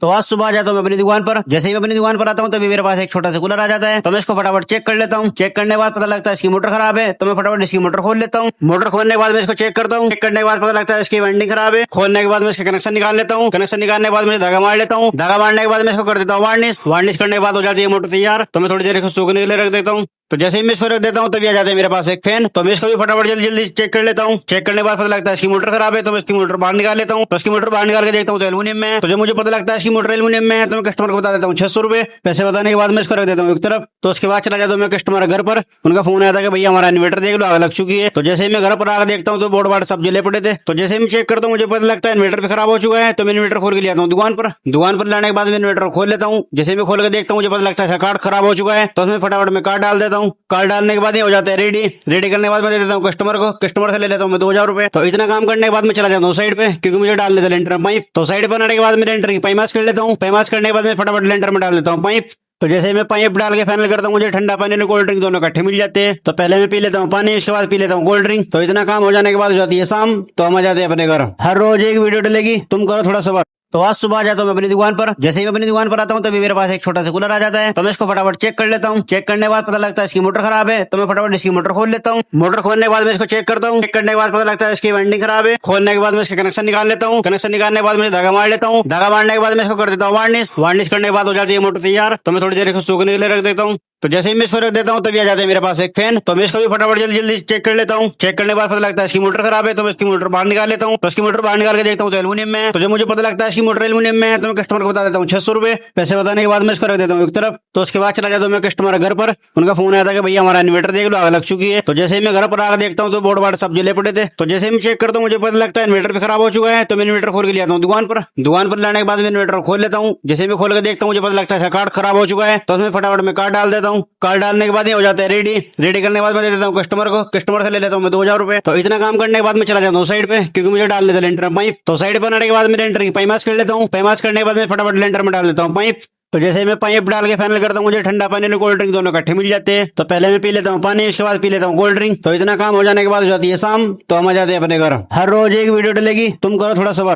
तो आज सुबह आ जाता हूँ मैं अपनी दुकान पर। जैसे ही मैं अपनी दुकान पर आता हूँ तभी मेरे पास एक छोटा सा कूलर आ जाता है। तो मैं इसको फटाफट चेक कर लेता हूँ। चेक करने के बाद पता लगता है इसकी मोटर खराब है। तो मैं फटाफट इसकी मोटर खोल लेता हूँ। मोटर खोलने के बाद मैं इसको चेक करता हूँ। चेक करने के बाद पता लगता है इसकी वाइंडिंग खराब है। खोलने के बाद मैं इसका कनेक्शन निकाल लेता हूँ। कनेक्शन निकालने के बाद मैं धागा मार लेता हूँ। धागा मारने के बाद मैं इसको कर देता हूँ वार्निश। वार्निश करने के बाद हो जाती है मोटर तैयार। तो मैं थोड़ी देर इसको सूखने के लिए रख देता हूँ। तो जैसे ही मैं इसको रख देता हूँ तभी आ जाते हैं मेरे पास एक फैन। तो मैं इसको भी फटाफट जल्दी जल्दी चेक कर लेता हूँ। चेक करने के बाद पता लगता है इसकी मोटर खराब है। तो मैं इसकी मोटर बाहर निकाल लेता हूँ। तो इसकी मोटर बाहर निकाल के देखता हूँ तो एल्यूमिनियम में है। तो जब मुझे पता लगता है इसकी मोटर एल्यूमिनियम में है तो मैं कस्टमर को बता देता हूँ 600 रुपए। पैसे बताने के बाद मैं इसको रख देता हूँ एक तरफ। तो उसके बाद चला जाता हूँ मैं कस्टमर घर पर। उनका फोन आया था कि भैया हमारा इन्वर्टर देख लो, आग लग चुकी है। तो जैसे ही मैं घर पर आकर देखता हूँ तो बोर्ड वार्ड सब जले पड़े थे। तो जैसे ही मैं चेक करता हूँ मुझे पता लगता है इन्वर्टर भी खराब हो चुका है। तो मैं इन्वर्टर खोल के ले आता हूँ दुकान पर। दुकान पर लाने के बाद मैं इन्वर्टर खोल लेता हूँ। जैसे मैं खोल के देखता हूँ मुझे पता लगता है कार्ड खराब हो चुका है। तो उसमें फटाफट मैं कार्ड डाल देता हूँ। कार्ड डालने के बाद ये हो जाता है रेडी। रेडी करने के बाद मैं दे देता हूँ कस्टमर को। कस्टमर से ले लेता हूँ मैं 2000 रुपए। तो इतना काम करने के बाद मैं चला जाता हूँ साइड पे, क्योंकि मुझे डाल देता है लेंटर में पाइप। तो साइड पर आने के बाद मैं लेंटर की पाइमास कर लेता हूँ। पाइमास करने के बाद मैं फटाफट लेंटर में डाल देता हूँ पाइप। तो जैसे मैं पाइप डाल के फाइनल करता हूँ मुझे ठंडा पानी और कोल्ड ड्रिंक दोनों इकट्ठे मिल जाते हैं। तो पहले मैं पी लेता हूँ पानी, उसके बाद पी लेता हूँ कोल्ड ड्रिंक। तो इतना काम हो जाने के बाद हो जाती है शाम। तो हम आ जाते हैं अपने घर। हर रोज एक वीडियो डलेगी, तुम करो थोड़ा सबर। तो आज सुबह आ जाता हूँ मैं अपनी दुकान पर। जैसे ही मैं अपनी दुकान पर आता हूँ तभी मेरे पास एक छोटा सा कूलर आ जाता है। तो मैं इसको फटाफट चेक कर लेता हूँ। चेक करने के बाद पता लगता है इसकी मोटर खराब है। तो मैं फटाफट इसकी मोटर खोल लेता हूँ। मोटर खोलने के बाद मैं इसको चेक करता हूँ। चेक करने के बाद पता लगता है इसकी वाइंडिंग खराब है। खोलने के बाद मैं इसका कनेक्शन निकाल लेता हूँ। कनेक्शन निकालने के बाद मैं धागा मार लेता हूँ। धागा मारने के बाद मैं इसको कर देता हूँ वार्निश। वार्निश करने के बाद हो जाती है मोटर तैयार। तो मैं थोड़ी देर इसको सूखने के लिए रख देता हूँ। तो जैसे ही मैं इसको रख देता हूँ तभी आ जाते हैं मेरे पास एक फैन। तो मैं इसको भी फटाफट जल्दी जल्दी चेक कर लेता हूँ। चेक करने के बाद पता लगता है इसकी मोटर खराब है। तो मैं इसकी मोटर बाहर निकाल लेता हूँ। तो इसकी मोटर बाहर निकाल के देखता हूँ तो एल्यूमिनियम में है। तो जब मुझे पता लगता है इसकी मोटर एल्यूमिनियम में है तो मैं कस्टमर को बता देता हूँ 600 रुपए। पैसे बताने के बाद मैं इसको रख देता हूँ एक तरफ। तो उसके बाद चला जाता हूँ मैं कस्टमर घर पर। उनका फोन आया था कि भैया हमारा इन्वर्टर देख लो, आग लग चुकी है। तो जैसे ही मैं घर पर आकर देखता हूँ तो बोर्ड वार्ड सब जले पड़े थे। तो जैसे ही मैं चेक करता हूँ मुझे पता लगता है इन्वर्टर भी खराब हो चुका है। तो मैं इन्वर्टर खोल के ले आता हूँ दुकान पर। दुकान पर लाने के बाद मैं इन्वर्टर खोल लेता हूँ। जैसे मैं खोल के देखता हूँ मुझे पता लगता है कार्ड खराब हो चुका है। तो उसमें फटाफट मैं कार्ड डाल देता हूँ। कार्ड डालने के बाद ये हो जाता है रेडी। रेडी करने के बाद मैं दे देता हूँ कस्टमर को। कस्टमर से ले लेता हूँ मैं 2000 रुपए। तो इतना काम करने के बाद मैं चला जाता हूँ साइड पे, क्योंकि मुझे डाल देता है लेंटर में पाइप। तो साइड पर आने के बाद मैं लेंटर की पाइमास कर लेता हूँ। पाइमास करने के बाद मैं फटाफट लेंटर में डाल देता हूँ पाइप। तो जैसे मैं पाइप डाल के फाइनल करता हूँ मुझे ठंडा पानी और कोल्ड ड्रिंक दोनों इकट्ठे मिल जाते हैं। तो पहले मैं पी लेता हूँ पानी, उसके बाद पी लेता हूँ कोल्ड ड्रिंक। तो इतना काम हो जाने के बाद हो जाती है शाम। तो हम आ जाते हैं अपने घर। हर रोज एक वीडियो डलेगी, तुम करो थोड़ा सबर।